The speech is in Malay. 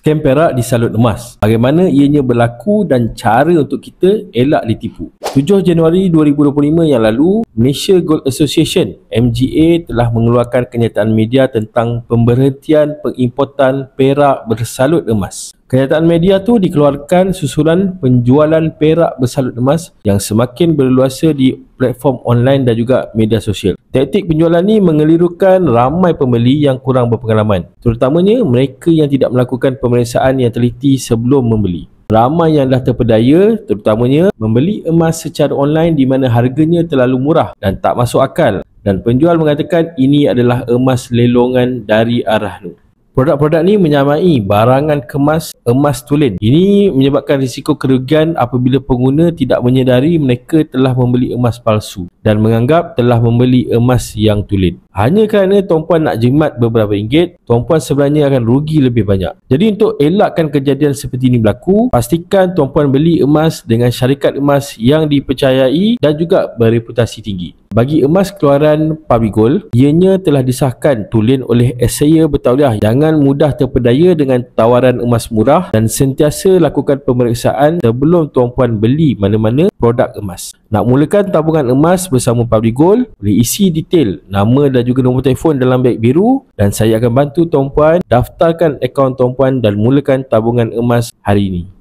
Scam perak di salut emas. Bagaimana ianya berlaku dan cara untuk kita elak ditipu. 7 Januari 2025 yang lalu, Malaysia Gold Association (MGA) telah mengeluarkan kenyataan media tentang pemberhentian pengimportan perak bersalut emas. Kenyataan media tu dikeluarkan susulan penjualan perak bersalut emas yang semakin berluasa di platform online dan juga media sosial. Taktik penjualan ni mengelirukan ramai pembeli yang kurang berpengalaman, terutamanya mereka yang tidak melakukan pemeriksaan yang teliti sebelum membeli. Ramai yang dah terpedaya, terutamanya membeli emas secara online di mana harganya terlalu murah dan tak masuk akal, dan penjual mengatakan ini adalah emas lelongan dari arah Nur. Produk-produk ni menyamai barangan kemas emas tulen. Ini menyebabkan risiko kerugian apabila pengguna tidak menyedari mereka telah membeli emas palsu dan menganggap telah membeli emas yang tulen. Hanya kerana tuan-puan nak jimat beberapa ringgit, tuan-puan sebenarnya akan rugi lebih banyak. Jadi untuk elakkan kejadian seperti ini berlaku, pastikan tuan-puan beli emas dengan syarikat emas yang dipercayai dan juga bereputasi tinggi. Bagi emas keluaran Public Gold, ianya telah disahkan tulen oleh Esaya Bertauliah. Jangan mudah terpedaya dengan tawaran emas murah dan sentiasa lakukan pemeriksaan sebelum tuan-puan beli mana-mana produk emas. Nak mulakan tabungan emas bersama Public Gold, boleh isi detail nama dan juga nombor telefon dalam beg biru dan saya akan bantu tuan-puan daftarkan akaun tuan-puan dan mulakan tabungan emas hari ini.